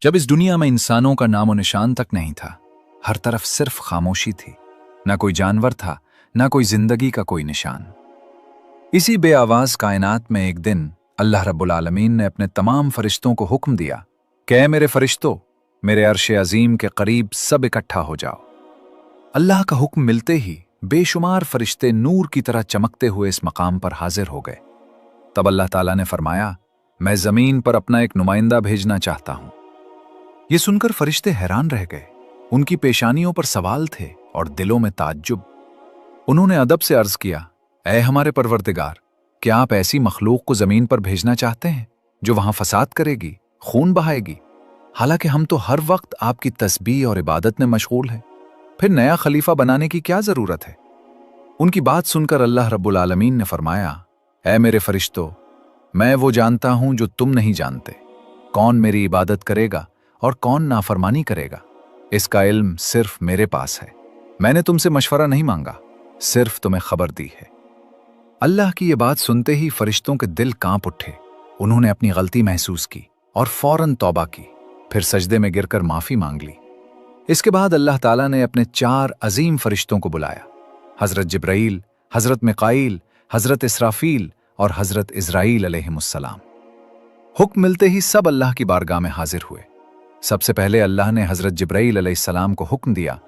जब इस दुनिया में इंसानों का नामो निशान तक नहीं था, हर तरफ सिर्फ खामोशी थी। ना कोई जानवर था, ना कोई जिंदगी का कोई निशान। इसी बेआवाज कायनात में एक दिन अल्लाह रब्बुल आलमीन ने अपने तमाम फरिश्तों को हुक्म दिया कि ऐ मेरे फरिश्तों, मेरे अर्श अजीम के करीब सब इकट्ठा हो जाओ। अल्लाह का हुक्म मिलते ही बेशुमार फरिश्ते नूर की तरह चमकते हुए इस मकाम पर हाजिर हो गए। तब अल्लाह ताला ने फरमाया, मैं जमीन पर अपना एक नुमाइंदा भेजना चाहता हूं। ये सुनकर फरिश्ते हैरान रह गए। उनकी पेशानियों पर सवाल थे और दिलों में ताज्जुब। उन्होंने अदब से अर्ज किया, ऐ हमारे परवरदिगार, क्या आप ऐसी मखलूक को जमीन पर भेजना चाहते हैं जो वहां फसाद करेगी, खून बहाएगी? हालांकि हम तो हर वक्त आपकी तस्बीह और इबादत में मशगूल हैं। फिर नया खलीफा बनाने की क्या जरूरत है? उनकी बात सुनकर अल्लाह रब्बुल आलमीन ने फरमाया, ऐ मेरे फरिश्तों, मैं वो जानता हूं जो तुम नहीं जानते। कौन मेरी इबादत करेगा और कौन नाफरमानी करेगा, इसका इल्म सिर्फ मेरे पास है। मैंने तुमसे मशवरा नहीं मांगा, सिर्फ तुम्हें खबर दी है। अल्लाह की ये बात सुनते ही फरिश्तों के दिल कांप उठे। उन्होंने अपनी गलती महसूस की और फौरन तौबा की, फिर सजदे में गिरकर माफी मांग ली। इसके बाद अल्लाह ताला ने अपने 4 अजीम फरिश्तों को बुलाया, हजरत जिब्राईल, हजरत मिकाईल, हजरत इसराफील और हजरत इज़राईल अलैहिमुस्सलाम। हुक्म मिलते ही सब अल्लाह की बारगाह में हाजिर हुए। सबसे पहले अल्लाह ने हजरत जिब्राईल अलैहिस्सलाम को हुक्म दिया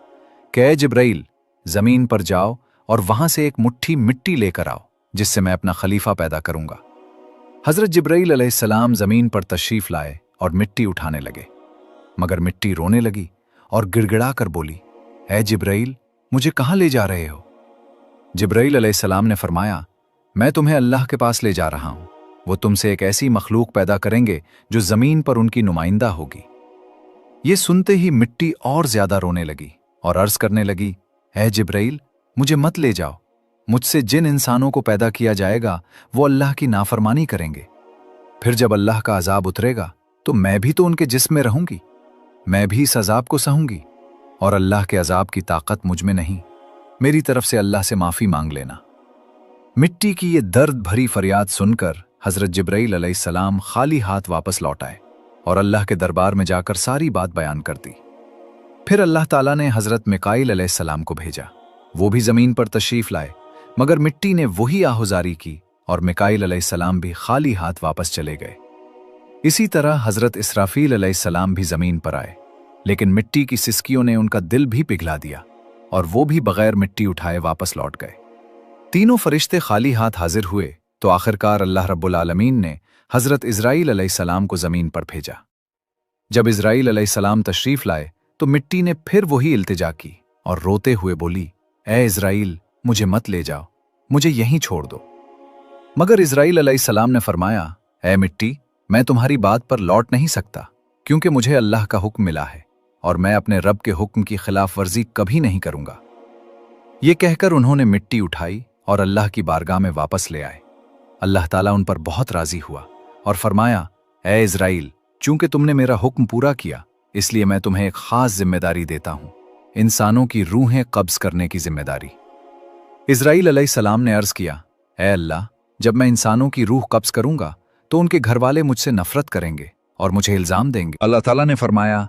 कि ऐ जिब्राईल, जमीन पर जाओ और वहां से एक मुट्ठी मिट्टी लेकर आओ जिससे मैं अपना खलीफा पैदा करूंगा। हजरत जिब्राईल अलैहिस्सलाम जमीन पर तशरीफ लाए और मिट्टी उठाने लगे, मगर मिट्टी रोने लगी और गिड़गिड़ा कर बोली, ऐ जिब्राईल, मुझे कहां ले जा रहे हो? जिब्राईल अलैहिस्सलाम ने फरमाया, मैं तुम्हें अल्लाह के पास ले जा रहा हूं। वो तुमसे एक ऐसी मखलूक पैदा करेंगे जो जमीन पर उनकी नुमाइंदा होगी। ये सुनते ही मिट्टी और ज्यादा रोने लगी और अर्ज करने लगी, ऐ जिब्राईल, मुझे मत ले जाओ। मुझसे जिन इंसानों को पैदा किया जाएगा वो अल्लाह की नाफरमानी करेंगे। फिर जब अल्लाह का अजाब उतरेगा तो मैं भी तो उनके जिस्म में रहूंगी। मैं भी इस अजाब को सहूंगी और अल्लाह के अजाब की ताकत मुझ में नहीं। मेरी तरफ से अल्लाह से माफी मांग लेना। मिट्टी की ये दर्द भरी फरियाद सुनकर हजरत जिब्राईल अलैहिस्सलाम खाली हाथ वापस लौट आए और अल्लाह के दरबार में जाकर सारी बात बयान कर दी। फिर अल्लाह ताला ने हजरत मिकाईल अलैहिस्सलाम को भेजा। वो भी जमीन पर तशरीफ लाए, मगर मिट्टी ने वही आहुजारी की और मिकाईल अलैहिस्सलाम भी खाली हाथ वापस चले गए। इसी तरह हजरत इसराफील अलैहिस्सलाम भी जमीन पर आए, लेकिन मिट्टी की सिसकियों ने उनका दिल भी पिघला दिया और वो भी बगैर मिट्टी उठाए वापस लौट गए। तीनों फरिश्ते खाली हाथ हाजिर हुए तो आखिरकार अल्लाह रब्बुल आलमीन ने हजरत इज़राईल अलैहिस्सलाम को जमीन पर भेजा। जब इज़राईल अलैहिस्सलाम तशरीफ लाए तो मिट्टी ने फिर वही इल्तिजा की और रोते हुए बोली, ऐ इज़राईल, मुझे मत ले जाओ, मुझे यहीं छोड़ दो। मगर इज़राईल अलैहिस्सलाम ने फरमाया, ऐ मिट्टी, मैं तुम्हारी बात पर लौट नहीं सकता, क्योंकि मुझे अल्लाह का हुक्म मिला है और मैं अपने रब के हुक्म की खिलाफ वर्जी कभी नहीं करूंगा। ये कहकर उन्होंने मिट्टी उठाई और अल्लाह की बारगाह में वापस ले आए। अल्लाह ताला उन पर बहुत राजी हुआ और फरमाया, ऐ इज़राईल, चूंकि तुमने मेरा हुक्म पूरा किया, इसलिए मैं तुम्हें एक खास जिम्मेदारी देता हूं, इंसानों की रूहें कब्ज करने की जिम्मेदारी। इज़राईल अलैहिस्सलाम ने अर्ज किया, ऐ अल्लाह, जब मैं इंसानों की रूह कब्ज करूंगा तो उनके घर वाले मुझसे नफरत करेंगे और मुझे इल्जाम देंगे। अल्लाह ताला ने फरमाया,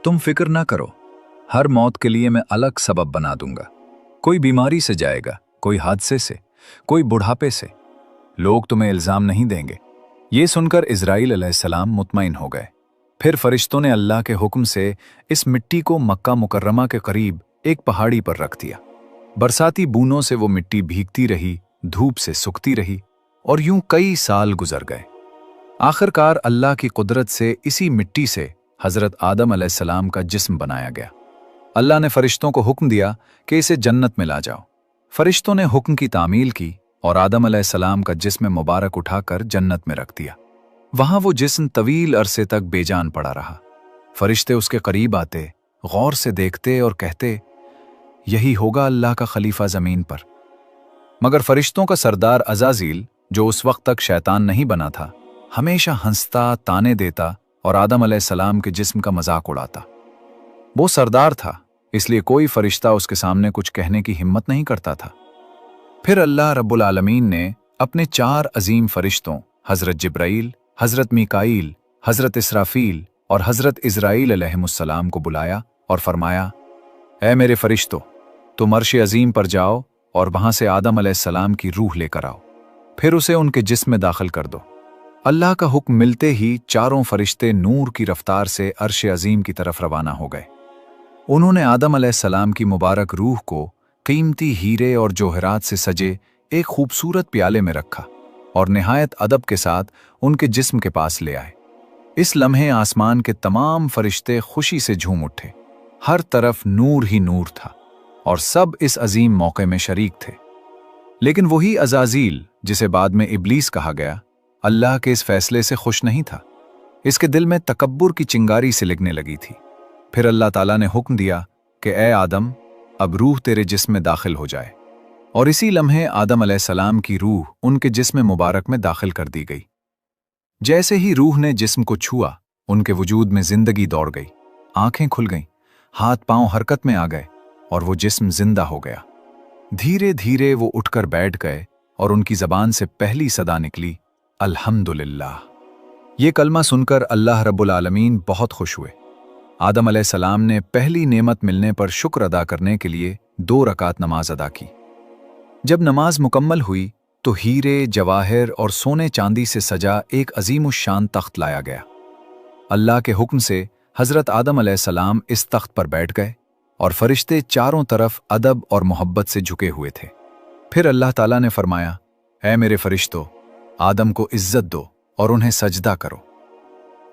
तुम फिक्र ना करो, हर मौत के लिए मैं अलग सबब बना दूंगा। कोई बीमारी से जाएगा, कोई हादसे से, कोई बुढ़ापे से। लोग तुम्हें इल्जाम नहीं देंगे। ये सुनकर इज़राईल अलैहिस्सलाम मुतमईन हो गए। फिर फरिश्तों ने अल्लाह के हुक्म से इस मिट्टी को मक्का मुकर्रमा के करीब एक पहाड़ी पर रख दिया। बरसाती बूंदों से वो मिट्टी भीगती रही, धूप से सूखती रही और यूं कई साल गुजर गए। आखिरकार अल्लाह की कुदरत से इसी मिट्टी से हजरत आदम अलैहिस्सलाम का जिस्म बनाया गया। अल्लाह ने फरिश्तों को हुक्म दिया कि इसे जन्नत में ला जाओ। फरिश्तों ने हुक्म की तामील की और आदम अलैहिस्सलाम का जिस्म मुबारक उठाकर जन्नत में रख दिया। वहां वो जिस्म तवील अरसे तक बेजान पड़ा रहा। फरिश्ते उसके करीब आते, गौर से देखते और कहते, यही होगा अल्लाह का खलीफा जमीन पर। मगर फरिश्तों का सरदार अज़ाज़ील, जो उस वक्त तक शैतान नहीं बना था, हमेशा हंसता, ताने देता और आदम अलैहिस्सलाम के जिस्म का मजाक उड़ाता। वो सरदार था, इसलिए कोई फरिश्ता उसके सामने कुछ कहने की हिम्मत नहीं करता था। फिर अल्लाह रब्बुल आलमीन ने अपने 4 अजीम फरिश्तों हजरत जिब्राईल, हजरत मिकाईल, हजरत इसराफील और हज़रत इज़राइल अलैहिमुस्सलाम को बुलाया और फरमाया, ऐ मेरे फरिश्तों, तुम अर्श अज़ीम पर जाओ और वहां से आदम अलैहिस्सलाम की रूह लेकर आओ, फिर उसे उनके जिस्म में दाखिल कर दो। अल्लाह का हुक्म मिलते ही चारों फरिश्ते नूर की रफ्तार से अर्श अज़ीम की तरफ रवाना हो गए। उन्होंने आदम अलैहिस्सलाम की मुबारक रूह को कीमती हीरे और जोहरात से सजे एक खूबसूरत प्याले में रखा और निहायत अदब के साथ उनके जिस्म के पास ले आए। इस लम्हे आसमान के तमाम फरिश्ते खुशी से झूम उठे। हर तरफ नूर ही नूर था और सब इस अजीम मौके में शरीक थे। लेकिन वही अज़ाज़ील, जिसे बाद में इब्लीस कहा गया, अल्लाह के इस फैसले से खुश नहीं था। इसके दिल में तकब्बुर की चिंगारी सिलगने लगी थी। फिर अल्लाह ताला ने हुक्म दिया कि ए आदम, अब रूह तेरे जिस्म में दाखिल हो जाए। और इसी लम्हे आदम अलैहिस्सलाम की रूह उनके जिस्म मुबारक में दाखिल कर दी गई। जैसे ही रूह ने जिस्म को छुआ, उनके वजूद में जिंदगी दौड़ गई, आंखें खुल गईं, हाथ पांव हरकत में आ गए और वो जिस्म जिंदा हो गया। धीरे धीरे वो उठकर बैठ गए और उनकी जबान से पहली सदा निकली, अल्हम्दुलिल्लाह। ये कलमा सुनकर अल्लाह रब्बुल आलमीन बहुत खुश हुए। आदम अलैहिस्सलाम ने पहली नेमत मिलने पर शुक्र अदा करने के लिए 2 रकात नमाज अदा की। जब नमाज मुकम्मल हुई तो हीरे, जवाहिर और सोने चांदी से सजा एक अजीमुश्शान तख्त लाया गया। अल्लाह के हुक्म से हज़रत आदम अलैहिस्सलाम इस तख्त पर बैठ गए और फरिश्ते चारों तरफ अदब और मोहब्बत से झुके हुए थे। फिर अल्लाह ताला ने फरमाया, ऐ मेरे फरिश्तों, आदम को इज्जत दो और उन्हें सजदा करो।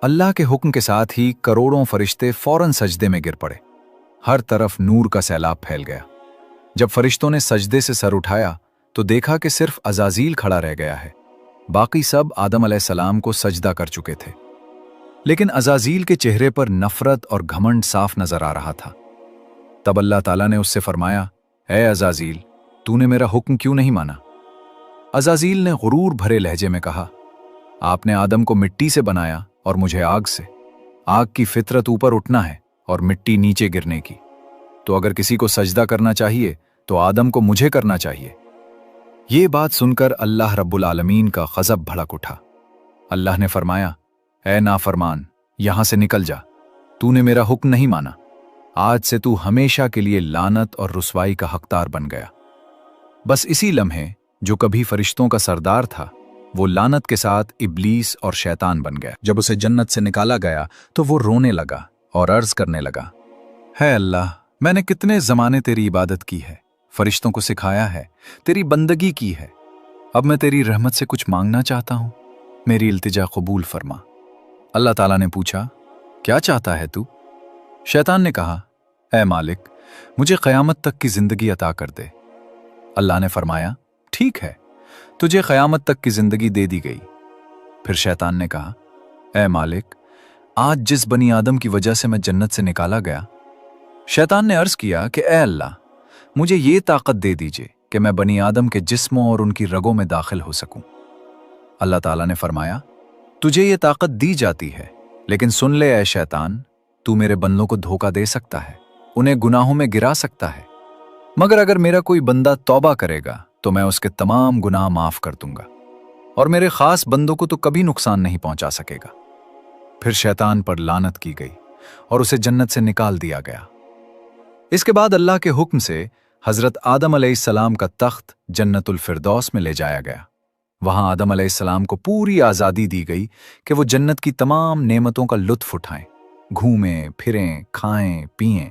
अल्लाह के हुक्म के साथ ही करोड़ों फरिश्ते फौरन सजदे में गिर पड़े। हर तरफ नूर का सैलाब फैल गया। जब फरिश्तों ने सजदे से सर उठाया तो देखा कि सिर्फ अज़ाज़ील खड़ा रह गया है। बाकी सब आदम अलैहिस्सलाम को सजदा कर चुके थे। लेकिन अज़ाज़ील के चेहरे पर नफरत और घमंड साफ नजर आ रहा था। तब अल्लाह ताला ने उससे फरमाया, ऐ अज़ाज़ील, तूने मेरा हुक्म क्यों नहीं माना? अज़ाज़ील ने गुरूर भरे लहजे में कहा, आपने आदम को मिट्टी से बनाया और मुझे आग से। आग की फितरत ऊपर उठना है और मिट्टी नीचे गिरने की। तो अगर किसी को सजदा करना चाहिए तो आदम को मुझे करना चाहिए। ये बात सुनकर अल्लाह रब्बुल आलमीन का गज़ब भड़क उठा। अल्लाह ने फरमाया, ऐ नाफरमान, यहां से निकल जा, तूने मेरा हुक्म नहीं माना। आज से तू हमेशा के लिए लानत और रुसवाई का हकदार बन गया। बस इसी लम्हे जो कभी फरिश्तों का सरदार था, वो लानत के साथ इब्लीस और शैतान बन गया। जब उसे जन्नत से निकाला गया तो वो रोने लगा और अर्ज करने लगा, है अल्लाह, मैंने कितने ज़माने तेरी इबादत की है, फरिश्तों को सिखाया है, तेरी बंदगी की है। अब मैं तेरी रहमत से कुछ मांगना चाहता हूं, मेरी इल्तिजा कबूल फरमा। अल्लाह ताला ने पूछा, क्या चाहता है तू? शैतान ने कहा, ऐ मालिक, मुझे क़यामत तक की जिंदगी अता कर दे। अल्लाह ने फरमाया, ठीक है, तुझे क़यामत तक की जिंदगी दे दी गई। फिर शैतान ने कहा, ऐ मालिक, आज जिस बनी आदम की वजह से मैं जन्नत से निकाला गया। शैतान ने अर्ज किया कि ऐ अल्लाह, मुझे ये ताकत दे दीजिए कि मैं बनी आदम के जिस्मों और उनकी रगों में दाखिल हो सकूं। अल्लाह ताला ने फरमाया, तुझे ये ताकत दी जाती है, लेकिन सुन ले ऐ शैतान, तू मेरे बंदों को धोखा दे सकता है, उन्हें गुनाहों में गिरा सकता है, मगर अगर मेरा कोई बंदा तौबा करेगा तो मैं उसके तमाम गुनाह माफ कर दूंगा और मेरे खास बंदों को तो कभी नुकसान नहीं पहुंचा सकेगा। फिर शैतान पर लानत की गई और उसे जन्नत से निकाल दिया गया। इसके बाद अल्लाह के हुक्म से हजरत आदम अलैहिस्सलाम का तख्त जन्नतुल फिरदौस में ले जाया गया। वहां आदम अलैहिस्सलाम को पूरी आज़ादी दी गई कि वो जन्नत की तमाम नेमतों का लुत्फ उठाएं, घूमें फिरें, खाएं पिएं।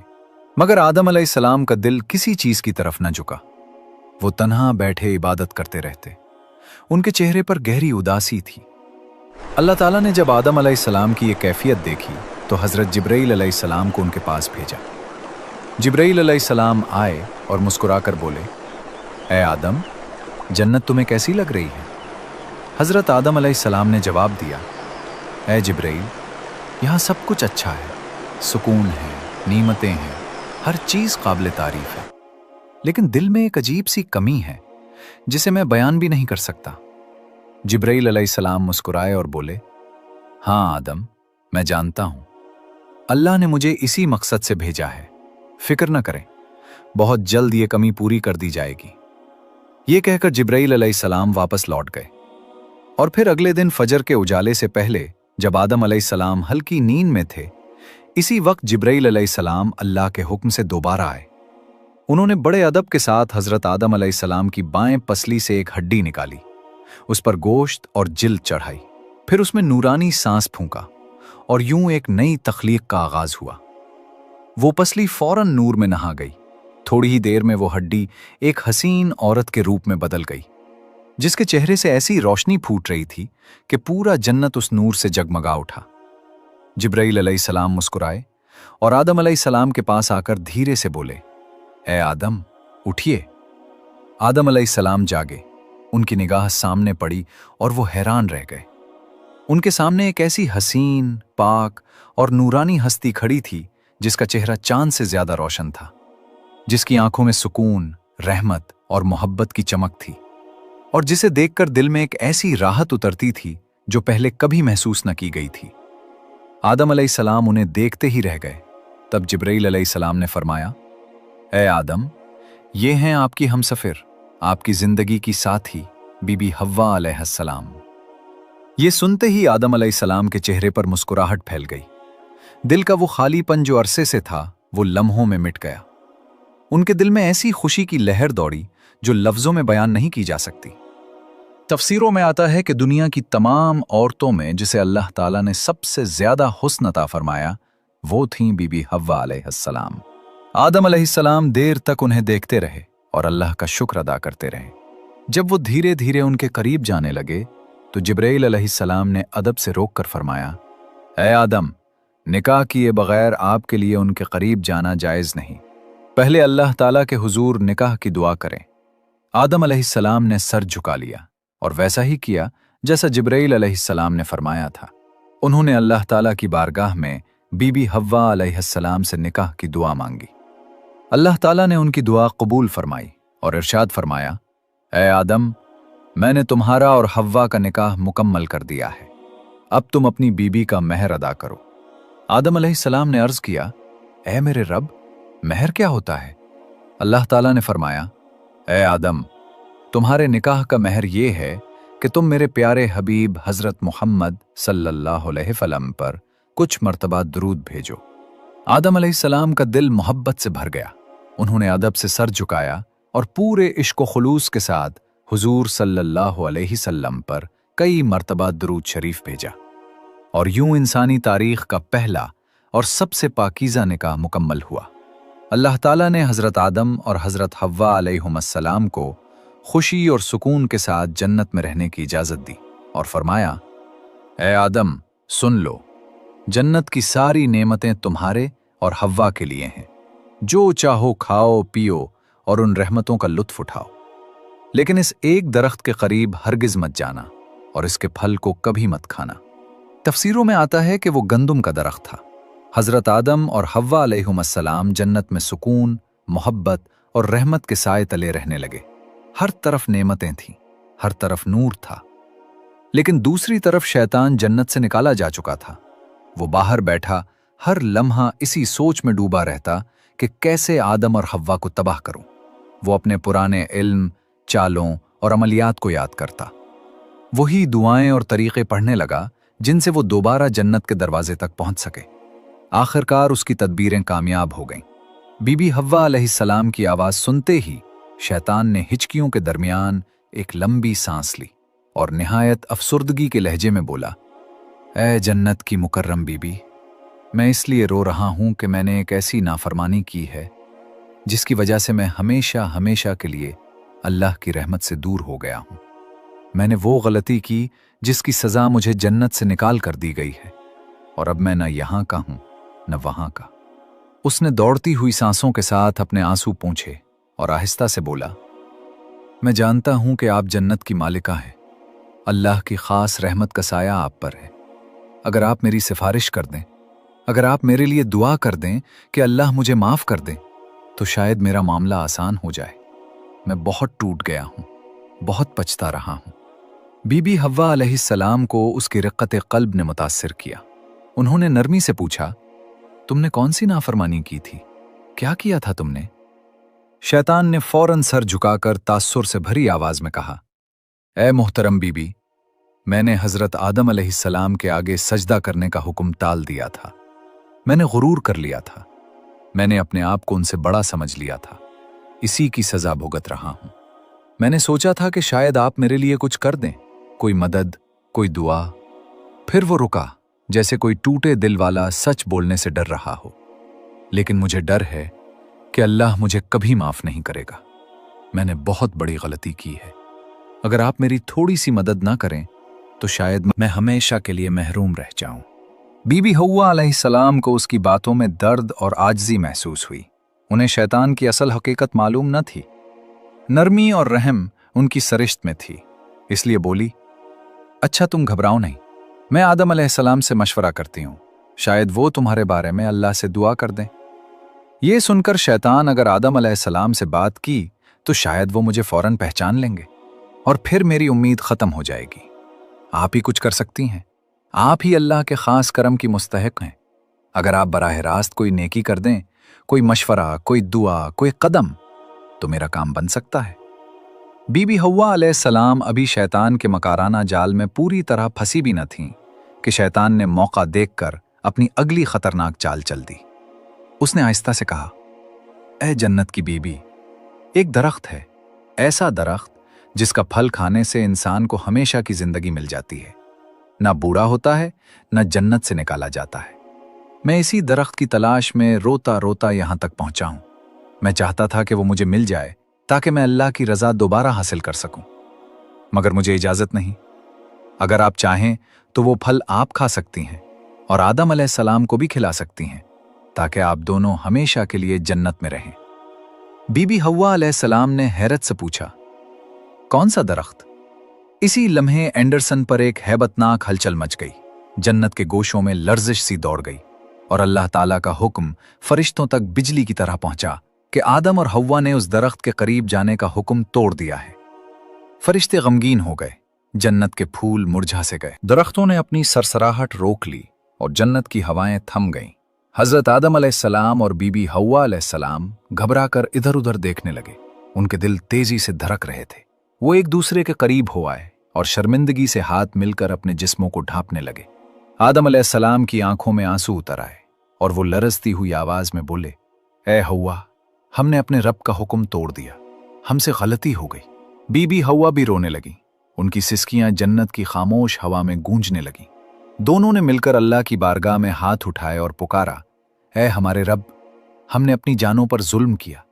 मगर आदम अलैहिस्सलाम का दिल किसी चीज की तरफ न झुका। वो तन्हा बैठे इबादत करते रहते। उनके चेहरे पर गहरी उदासी थी। अल्लाह ताला ने जब आदम अलैहिस्सलाम की ये कैफियत देखी तो हजरत जिब्राइल अलैहिस्सलाम को उनके पास भेजा। जिब्राइल अलैहिस्सलाम आए और मुस्कुराकर बोले, ऐ आदम, जन्नत तुम्हें कैसी लग रही है? हजरत आदम अलैहिस्सलाम ने जवाब दिया, ऐ जिब्राइल, यहाँ सब कुछ अच्छा है, सुकून है, नीमतें हैं, हर चीज काबिल तारीफ है, लेकिन दिल में एक अजीब सी कमी है जिसे मैं बयान भी नहीं कर सकता। जिब्राइल अलैहिस्सलाम मुस्कुराए और बोले, हाँ आदम, मैं जानता हूं, अल्लाह ने मुझे इसी मकसद से भेजा है, फिक्र न करें, बहुत जल्द ये कमी पूरी कर दी जाएगी। ये कहकर जिब्राइल अलैहिस्सलाम वापस लौट गए और फिर अगले दिन फजर के उजाले से पहले जब आदम अलैहिस्सलाम हल्की नींद में थे, इसी वक्त जिब्राइल अलैहिस्सलाम अल्लाह के हुक्म से दोबारा आए। उन्होंने बड़े अदब के साथ हजरत आदम अलैहिस्सलाम की बाएं पसली से एक हड्डी निकाली, उस पर गोश्त और जिल्द चढ़ाई, फिर उसमें नूरानी सांस फूंका और यूं एक नई तख्लीक का आगाज हुआ। वो पसली फौरन नूर में नहा गई। थोड़ी ही देर में वो हड्डी एक हसीन औरत के रूप में बदल गई, जिसके चेहरे से ऐसी रोशनी फूट रही थी कि पूरा जन्नत उस नूर से जगमगा उठा। जिब्राइल अलैहिस्सलाम मुस्कुराए और आदम अलैहिस्सलाम के पास आकर धीरे से बोले, ए आदम, उठिए। आदम अलैहिस्सलाम जागे, उनकी निगाह सामने पड़ी और वो हैरान रह गए। उनके सामने एक ऐसी हसीन, पाक और नूरानी हस्ती खड़ी थी जिसका चेहरा चांद से ज्यादा रोशन था, जिसकी आंखों में सुकून, रहमत और मोहब्बत की चमक थी, और जिसे देखकर दिल में एक ऐसी राहत उतरती थी जो पहले कभी महसूस न की गई थी। आदम अलैहिस्सलाम उन्हें देखते ही रह गए। तब जिब्राइल अलैहिस्सलाम ने फरमाया, ए आदम, ये हैं आपकी हमसफर, आपकी जिंदगी की साथी बीबी हव्वा अलैहिस्सलाम। ये सुनते ही आदम अलैहिस्सलाम के चेहरे पर मुस्कुराहट फैल गई। दिल का वो खालीपन जो अरसे से था, वो लम्हों में मिट गया। उनके दिल में ऐसी खुशी की लहर दौड़ी जो लफ्जों में बयान नहीं की जा सकती। तफसीरों में आता है कि दुनिया की तमाम औरतों में जिसे अल्लाह ताला ने सबसे ज्यादा हुस्न अता फरमाया, वो थीं बीबी हव्वा अलैहिस्सलाम। आदम अलैहिस्सलाम देर तक उन्हें देखते रहे और अल्लाह का शुक्र अदा करते रहे। जब वो धीरे धीरे उनके करीब जाने लगे तो जिब्राइल अलैहिस्सलाम ने अदब से रोक कर फरमाया, ए आदम, निकाह किए बगैर आपके लिए उनके करीब जाना जायज नहीं। पहले अल्लाह ताला के हुजूर निकाह की दुआ करें। आदम अलैहिस्सलाम ने सर झुका लिया और वैसा ही किया जैसा जिब्राइल अलैहिस्सलाम ने फरमाया था। उन्होंने अल्लाह ताला की बारगाह में बीबी हव्वा अलैहिस्सलाम से निकाह की दुआ मांगी। अल्लाह ताला ने उनकी दुआ कबूल फरमाई और इरशाद फरमाया, ए आदम, मैंने तुम्हारा और हव्वा का निकाह मुकम्मल कर दिया है। अब तुम अपनी बीबी का महर अदा करो। आदम अलैहिस्सलाम ने अर्ज किया, ए मेरे रब, महर क्या होता है? अल्लाह ताला ने फरमाया, ए आदम, तुम्हारे निकाह का महर ये है कि तुम मेरे प्यारे हबीब हजरत मोहम्मद सल्लल्लाहु अलैहि वसल्लम पर कुछ मर्तबा दुरूद भेजो। आदम अलैहिस्सलाम का दिल मोहब्बत से भर गया। उन्होंने अदब से सर झुकाया और पूरे इश्क व खुलूस के साथ हुजूर सल्लल्लाहु अलैहि वसल्लम पर कई मर्तबा दुरूद शरीफ भेजा, और यूं इंसानी तारीख का पहला और सबसे पाकीज़ा निकाह मुकम्मल हुआ। अल्लाह ताला ने हजरत आदम और हजरत हव्वा अलैहिमुस्सलाम को खुशी और सुकून के साथ जन्नत में रहने की इजाजत दी और फरमाया, ए आदम, सुन लो, जन्नत की सारी नेमतें तुम्हारे और हव्वा के लिए हैं। जो चाहो खाओ पियो और उन रहमतों का लुत्फ उठाओ, लेकिन इस एक दरख्त के करीब हरगिज मत जाना और इसके फल को कभी मत खाना। तफसीरों में आता है कि वो गंदुम का दरख्त था। हजरत आदम और हव्वा अलैहिमुस्सलाम जन्नत में सुकून, मोहब्बत और रहमत के साए तले रहने लगे। हर तरफ नेमतें थीं, हर तरफ नूर था, लेकिन दूसरी तरफ शैतान जन्नत से निकाला जा चुका था। वो बाहर बैठा हर लम्हा इसी सोच में डूबा रहता कि कैसे आदम और हव्वा को तबाह करूं। वो अपने पुराने इल्म, चालों और अमलियात को याद करता, वही दुआएं और तरीक़े पढ़ने लगा जिनसे वो दोबारा जन्नत के दरवाजे तक पहुंच सके। आखिरकार उसकी तदबीरें कामयाब हो गईं। बीबी हव्वा अलैहिस्सलाम की आवाज़ सुनते ही शैतान ने हिचकियों के दरमियान एक लंबी सांस ली और निहायत अफसुर्दगी के लहजे में बोला, ए जन्नत की मुकर्रम बीबी, मैं इसलिए रो रहा हूं कि मैंने एक ऐसी नाफरमानी की है जिसकी वजह से मैं हमेशा हमेशा के लिए अल्लाह की रहमत से दूर हो गया हूं। मैंने वो गलती की जिसकी सज़ा मुझे जन्नत से निकाल कर दी गई है, और अब मैं न यहाँ का हूं न वहाँ का। उसने दौड़ती हुई सांसों के साथ अपने आंसू पोंछे और आहिस्ता से बोला, मैं जानता हूं कि आप जन्नत की मालिका हैं। अल्लाह की खास रहमत का साया आप पर है। अगर आप मेरी सिफारिश कर दें, अगर आप मेरे लिए दुआ कर दें कि अल्लाह मुझे माफ़ कर दें, तो शायद मेरा मामला आसान हो जाए। मैं बहुत टूट गया हूं, बहुत पछता रहा हूं। बीबी हव्वा अलैहिस्सलाम को उसकी रिक़्क़त क़ल्ब ने मुतासिर किया। उन्होंने नरमी से पूछा, तुमने कौन सी नाफरमानी की थी? क्या किया था तुमने? शैतान ने फौरन सर झुकाकर तास्सुर से भरी आवाज में कहा, ए मोहतरम बीबी, मैंने हजरत आदम अलैहिस्सलाम के आगे सजदा करने का हुक्म टाल दिया था। मैंने गुरूर कर लिया था। मैंने अपने आप को उनसे बड़ा समझ लिया था। इसी की सजा भुगत रहा हूं। मैंने सोचा था कि शायद आप मेरे लिए कुछ कर दें, कोई मदद, कोई दुआ। फिर वो रुका, जैसे कोई टूटे दिल वाला सच बोलने से डर रहा हो। लेकिन मुझे डर है कि अल्लाह मुझे कभी माफ नहीं करेगा। मैंने बहुत बड़ी गलती की है। अगर आप मेरी थोड़ी सी मदद ना करें तो शायद मैं हमेशा के लिए महरूम रह जाऊं। बीबी हव्वा अलैहिस्सलाम को उसकी बातों में दर्द और आजिज़ी महसूस हुई। उन्हें शैतान की असल हकीकत मालूम न थी। नरमी और रहम उनकी सरिश्त में थी, इसलिए बोली, अच्छा तुम घबराओ नहीं, मैं आदम अलैहिस्सलाम से मशवरा करती हूँ, शायद वो तुम्हारे बारे में अल्लाह से दुआ कर दें। ये सुनकर शैतान अगर आदम अलैहिस्सलाम से बात की तो शायद वो मुझे फौरन पहचान लेंगे और फिर मेरी उम्मीद खत्म हो जाएगी। आप ही कुछ कर सकती हैं, आप ही अल्लाह के खास करम की मुस्तहिक हैं। अगर आप बराह रास्त कोई नेकी कर दें, कोई मशवरा, कोई दुआ, कोई कदम, तो मेरा काम बन सकता है। बीबी हव्वा अलैहिस्सलाम अभी शैतान के मकाराना जाल में पूरी तरह फंसी भी न थीं कि शैतान ने मौका देखकर अपनी अगली खतरनाक चाल चल दी। उसने आहिस्ता से कहा, ए जन्नत की बीबी, एक दरख्त है, ऐसा दरख्त जिसका फल खाने से इंसान को हमेशा की जिंदगी मिल जाती है, ना बूढ़ा होता है, ना जन्नत से निकाला जाता है। मैं इसी दरख्त की तलाश में रोता रोता यहां तक पहुंचा हूं। मैं चाहता था कि वो मुझे मिल जाए ताकि मैं अल्लाह की रजा दोबारा हासिल कर सकूं, मगर मुझे इजाजत नहीं। अगर आप चाहें तो वो फल आप खा सकती हैं और आदम अलैहिस्सलाम को भी खिला सकती हैं, ताकि आप दोनों हमेशा के लिए जन्नत में रहें। बीबी हव्वा अलैहिस्सलाम ने हैरत से पूछा, कौन सा दरख्त? इसी लम्हे एंडरसन पर एक हैबतनाक हलचल मच गई। जन्नत के गोशों में लर्जिश सी दौड़ गई और अल्लाह ताला का हुक्म फरिश्तों तक बिजली की तरह पहुंचा कि आदम और हव्वा ने उस दरख्त के करीब जाने का हुक्म तोड़ दिया है। फरिश्ते गमगीन हो गए, जन्नत के फूल मुरझा से गए, दरख्तों ने अपनी सरसराहट रोक ली और जन्नत की हवाएं थम गईं। हजरत आदम अलैहिस्सलाम और बीबी हव्वा अलैहिस्सलाम घबराकर इधर उधर देखने लगे। उनके दिल तेजी से धड़क रहे थे। वो एक दूसरे के करीब हो आए और शर्मिंदगी से हाथ मिलकर अपने जिस्मों को ढांपने लगे। आदम अलैहिस्सलाम की आंखों में आंसू उतर आए और वो लरजती हुई आवाज में बोले, ए हव्वा, हमने अपने रब का हुक्म तोड़ दिया, हमसे गलती हो गई। बीबी हव्वा भी रोने लगी। उनकी सिसकियां जन्नत की खामोश हवा में गूंजने लगीं। दोनों ने मिलकर अल्लाह की बारगाह में हाथ उठाए और पुकारा, ऐ हमारे रब, हमने अपनी जानों पर जुल्म किया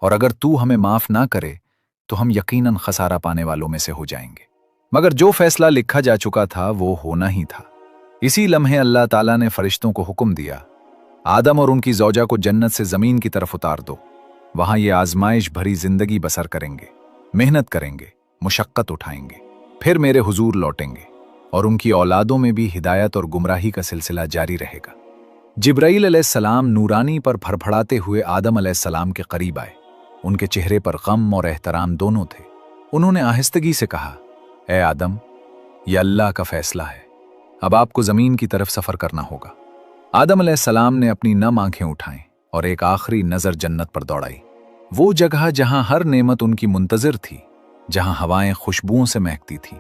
और अगर तू हमें माफ ना करे तो हम यकीनन खसारा पाने वालों में से हो जाएंगे। मगर जो फैसला लिखा जा चुका था वो होना ही था। इसी लम्हे अल्लाह ताला ने फरिश्तों को हुक्म दिया, आदम और उनकी ज़ौजा को जन्नत से जमीन की तरफ उतार दो। वहां ये आजमाइश भरी जिंदगी बसर करेंगे, मेहनत करेंगे, मुशक्कत उठाएंगे, फिर मेरे हुजूर लौटेंगे और उनकी औलादों में भी हिदायत और गुमराही का सिलसिला जारी रहेगा। जिब्राईल अलैहिस्सलाम नूरानी पर फड़फड़ाते हुए आदम अलैहिस्सलाम के करीब आए। उनके चेहरे पर गम और एहतराम दोनों थे। उन्होंने आहिस्तगी से कहा, ए आदम, यह अल्लाह का फैसला है, अब आपको जमीन की तरफ सफर करना होगा। आदम अलैहिस्सलाम ने अपनी नम आंखें उठाईं और एक आखिरी नजर जन्नत पर दौड़ाई। वो जगह जहां हर नेमत उनकी मुंतजिर थी, जहां हवाएं खुशबुओं से महकती थीं,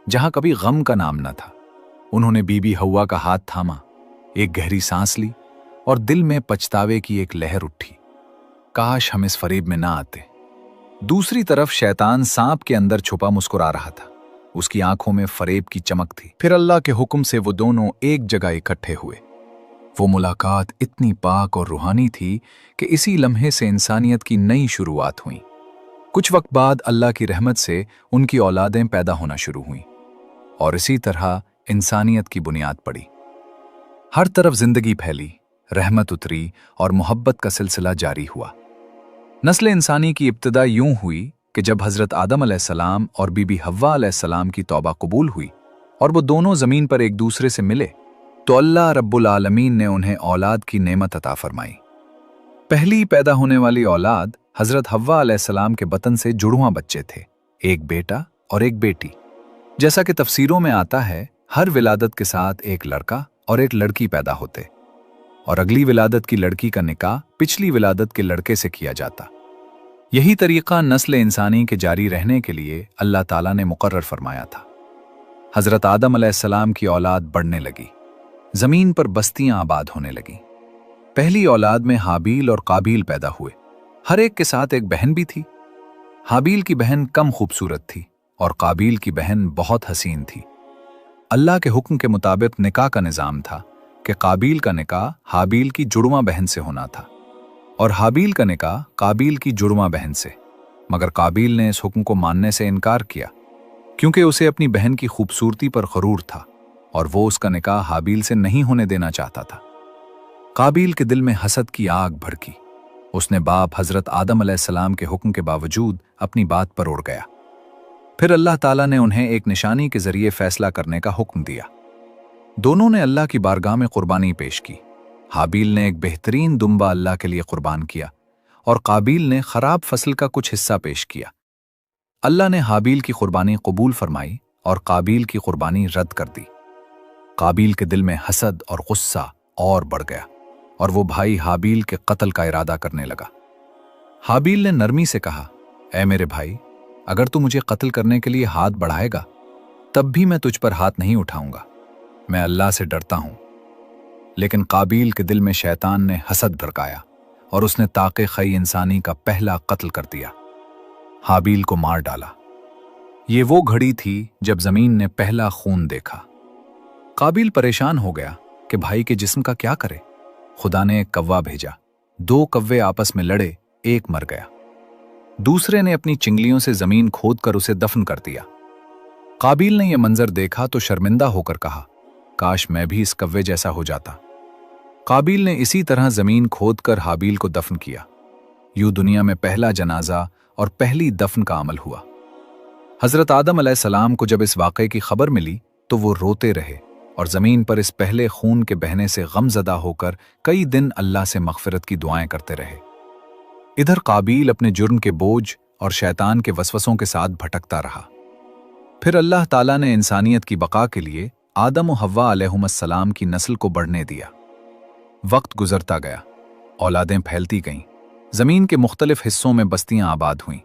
जहां कभी गम का नाम न था। उन्होंने बीबी हव्वा का हाथ थामा, एक गहरी सांस ली और दिल में पछतावे की एक लहर उठी। काश हम इस फरेब में ना आते। दूसरी तरफ शैतान सांप के अंदर छुपा मुस्कुरा रहा था। उसकी आंखों में फरेब की चमक थी। फिर अल्लाह के हुक्म से वो दोनों एक जगह इकट्ठे हुए। वो मुलाकात इतनी पाक और रूहानी थी कि इसी लम्हे से इंसानियत की नई शुरुआत हुई। कुछ वक्त बाद अल्लाह की रहमत से उनकी औलादें पैदा होना शुरू हुईं और इसी तरह इंसानियत की बुनियाद पड़ी। हर तरफ जिंदगी फैली, रहमत उतरी और मोहब्बत का सिलसिला जारी हुआ। नस्ल इंसानी की इब्तिदा यूं हुई कि जब हजरत आदम अलैहिस्सलाम और बीबी हव्वा अलैहिस्सलाम की तौबा कबूल हुई और वो दोनों जमीन पर एक दूसरे से मिले, तो अल्लाह रब्बुल आलमीन ने उन्हें औलाद की नेमत अता फरमाई। पहली पैदा होने वाली औलाद हजरत हव्वा अलैहिस्सलाम के बतन से जुड़वां बच्चे थे, एक बेटा और एक बेटी। जैसा कि तफसीरों में आता है, हर विलादत के साथ एक लड़का और एक लड़की पैदा होते और अगली विलादत की लड़की का निकाह पिछली विलादत के लड़के से किया जाता। यही तरीका नस्ल इंसानी के जारी रहने के लिए अल्लाह ताला ने मुकर्रर फरमाया था। हजरत आदम अलैहिस्सलाम की औलाद बढ़ने लगी, जमीन पर बस्तियां आबाद होने लगीं। पहली औलाद में हाबील और काबील पैदा हुए। हर एक के साथ एक बहन भी थी। हाबील की बहन कम खूबसूरत थी और काबील की बहन बहुत हसीन थी। अल्लाह के हुक्म के मुताबिक निकाह का निज़ाम था कि काबील का निकाह हाबील की जुड़वां बहन से होना था और हाबील का निकाह काबील की जुड़वां बहन से। मगर काबील ने इस हुक्म को मानने से इनकार किया क्योंकि उसे अपनी बहन की खूबसूरती पर गरूर था और वो उसका निकाह हाबील से नहीं होने देना चाहता था। काबील के दिल में हसद की आग भड़की। उसने बाप हजरत आदम अलैहिस्सलाम के हुक्म के बावजूद अपनी बात पर अड़ गया। फिर अल्लाह ताला ने उन्हें एक निशानी के जरिए फैसला करने का हुक्म दिया। दोनों ने अल्लाह की बारगाह में कुर्बानी पेश की। हाबील ने एक बेहतरीन दुम्बा अल्लाह के लिए कुर्बान किया और काबील ने खराब फसल का कुछ हिस्सा पेश किया। अल्लाह ने हाबील की कुर्बानी कबूल फरमाई और काबील की कुर्बानी रद्द कर दी। काबील के दिल में हसद और गुस्सा और बढ़ गया और वो भाई हाबील के कत्ल का इरादा करने लगा। हाबील ने नरमी से कहा, ऐ मेरे भाई, अगर तू मुझे कत्ल करने के लिए हाथ बढ़ाएगा तब भी मैं तुझ पर हाथ नहीं उठाऊंगा। मैं अल्लाह से डरता हूं। लेकिन काबील के दिल में शैतान ने हसद भड़काया और उसने ताक़े खई इंसानी का पहला कत्ल कर दिया। हाबील को मार डाला। ये वो घड़ी थी जब जमीन ने पहला खून देखा। काबील परेशान हो गया कि भाई के जिस्म का क्या करे। खुदा ने एक कव्वा भेजा। 2 कव्वे आपस में लड़े, एक मर गया। दूसरे ने अपनी चिंगलियों से जमीन खोदकर उसे दफन कर दिया। काबील ने यह मंजर देखा तो शर्मिंदा होकर कहा, काश मैं भी इस कव्वे जैसा हो जाता। काबील ने इसी तरह जमीन खोदकर हाबील को दफन किया। यूं दुनिया में पहला जनाजा और पहली दफन का अमल हुआ। हजरत आदम अलैहिस्सलाम को जब इस वाक़े की खबर मिली तो वो रोते रहे और जमीन पर इस पहले खून के बहने से गमजदा होकर कई दिन अल्लाह से मग़फ़िरत की दुआएं करते रहे। इधर काबील अपने जुर्म के बोझ और शैतान के वसवसों के साथ भटकता रहा। फिर अल्लाह ताला ने इंसानियत की बका के लिए आदम और हव्वा अलैहिमुस्सलाम की नस्ल को बढ़ने दिया। वक्त गुजरता गया, औलादें फैलती गईं, जमीन के मुख्तलिफ हिस्सों में बस्तियां आबाद हुईं।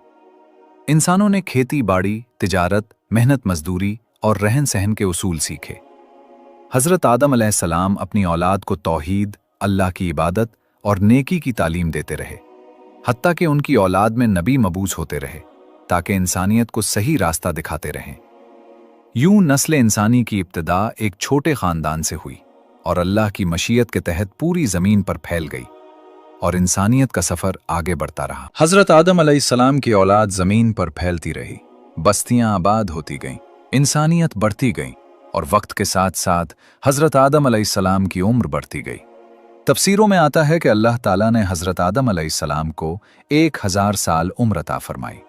इंसानों ने खेती बाड़ी, तिजारत, मेहनत मजदूरी और रहन सहन के उसूल सीखे। हजरत आदम अलैहिस्सलाम अपनी औलाद को तौहीद, अल्लाह की इबादत और नेकी की तालीम देते रहे, हत्ता कि उनकी औलाद में नबी मबूस होते रहे ताकि इंसानियत को सही रास्ता दिखाते रहें। यूं नस्ल इंसानी की इब्तिदा एक छोटे खानदान से हुई और अल्लाह की मशीयत के तहत पूरी जमीन पर फैल गई और इंसानियत का सफर आगे बढ़ता रहा। हजरत आदम अलैहिस्सलाम की औलाद जमीन पर फैलती रही, बस्तियां आबाद होती गईं, इंसानियत बढ़ती गई और वक्त के साथ साथ हजरत आदम अलैहिस्सलाम की उम्र बढ़ती गई। तफसीरों में आता है कि अल्लाह ताला ने हजरत आदम अलैहिस्सलाम को 1000 साल उम्र अता फरमाई।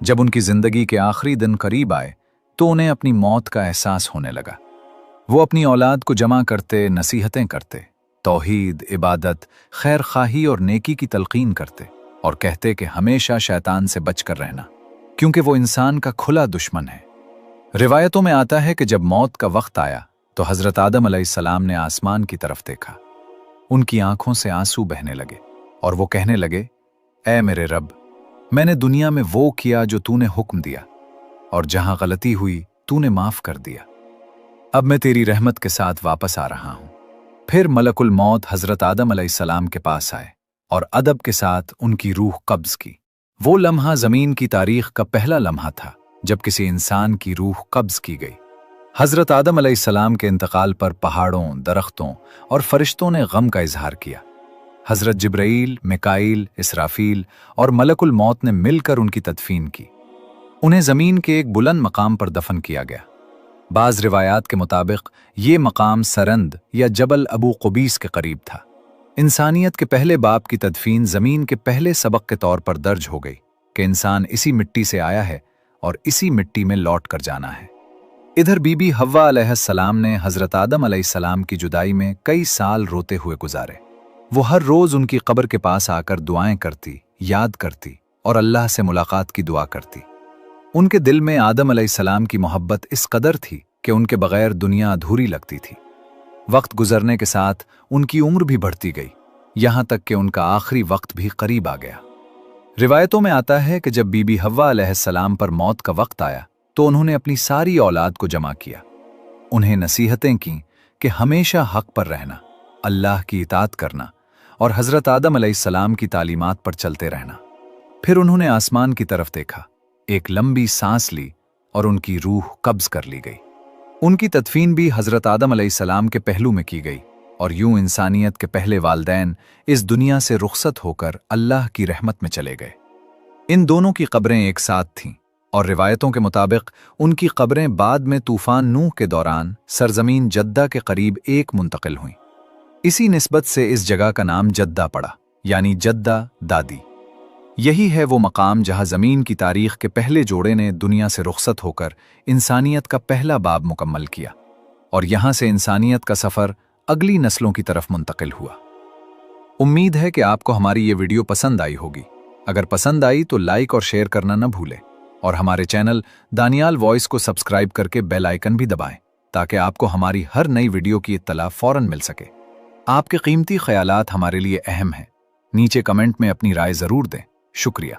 जब उनकी जिंदगी के आखिरी दिन करीब आए तो उन्हें अपनी मौत का एहसास होने लगा। वो अपनी औलाद को जमा करते, नसीहतें करते, तौहीद, इबादत, खैर खाही और नेकी की तलकीन करते और कहते कि हमेशा शैतान से बचकर रहना, क्योंकि वो इंसान का खुला दुश्मन है। रिवायतों में आता है कि जब मौत का वक्त आया तो हजरत आदम अलैहिस्सलाम ने आसमान की तरफ देखा। उनकी आंखों से आंसू बहने लगे और वो कहने लगे, ऐ मेरे रब, मैंने दुनिया में वो किया जो तूने हुक्म दिया और जहां गलती हुई तूने माफ कर दिया। अब मैं तेरी रहमत के साथ वापस आ रहा हूं। फिर मलकुल मौत हजरत आदम अलैहिस्सलाम के पास आए और अदब के साथ उनकी रूह कब्ज की। वो लम्हा जमीन की तारीख का पहला लम्हा था जब किसी इंसान की रूह कब्ज की गई। हजरत आदम अलैहिस्सलाम के इंतकाल पर पहाड़ों, दरख्तों और फरिश्तों ने गम का इजहार किया। हजरत जिब्राईल, मिकाईल, इसराफील और मलकुल मौत ने मिलकर उनकी तदफीन की। उन्हें जमीन के एक बुलंद मकाम पर दफन किया गया। बाज रिवायात के मुताबिक ये मकाम सरंद या जबल अबू कुबीस के करीब था। इंसानियत के पहले बाप की तदफीन जमीन के पहले सबक के तौर पर दर्ज हो गई कि इंसान इसी मिट्टी से आया है और इसी मिट्टी में लौट कर जाना है। इधर बीबी हव्वा अलैहिस्सलाम ने हजरत आदम अलैहिस्सलाम की जुदाई में कई साल रोते हुए गुजारे। वो हर रोज उनकी कब्र के पास आकर दुआएं करती, याद करती और अल्लाह से मुलाकात की दुआ करती। उनके दिल में आदम अलैहिस्सलाम की मोहब्बत इस कदर थी कि उनके बगैर दुनिया अधूरी लगती थी। वक्त गुजरने के साथ उनकी उम्र भी बढ़ती गई, यहां तक कि उनका आखिरी वक्त भी करीब आ गया। रिवायतों में आता है कि जब बीबी हव्वा अलैहिस्सलाम पर मौत का वक्त आया तो उन्होंने अपनी सारी औलाद को जमा किया, उन्हें नसीहतें की कि हमेशा हक पर रहना, अल्लाह की इताअत करना और हज़रत आदम अलैहिस्सलाम की तालीमात पर चलते रहना। फिर उन्होंने आसमान की तरफ देखा, एक लंबी सांस ली और उनकी रूह कब्ज कर ली गई। उनकी तदफीन भी हज़रत आदम अलैहिस्सलाम के पहलू में की गई और यूं इंसानियत के पहले वालदैन इस दुनिया से रुखसत होकर अल्लाह की रहमत में चले गए। इन दोनों की कब्रें एक साथ थीं और रिवायतों के मुताबिक उनकी कब्रें बाद में तूफान नूह के दौरान सरजमीन जद्दा के करीब एक मुंतकिल हुईं। इसी निस्बत से इस जगह का नाम जद्दा पड़ा, यानी जद्दा दादी। यही है वो मकाम जहां ज़मीन की तारीख के पहले जोड़े ने दुनिया से रुखसत होकर इंसानियत का पहला बाब मुकम्मल किया और यहां से इंसानियत का सफ़र अगली नस्लों की तरफ मुंतकिल हुआ। उम्मीद है कि आपको हमारी ये वीडियो पसंद आई होगी। अगर पसंद आई तो लाइक और शेयर करना न भूलें और हमारे चैनल दानियाल वॉइस को सब्सक्राइब करके बेल आइकन भी दबाएं ताकि आपको हमारी हर नई वीडियो की इत्तला फौरन मिल सके। आपके कीमती ख्यालात हमारे लिए अहम हैं। नीचे कमेंट में अपनी राय ज़रूर दें। शुक्रिया।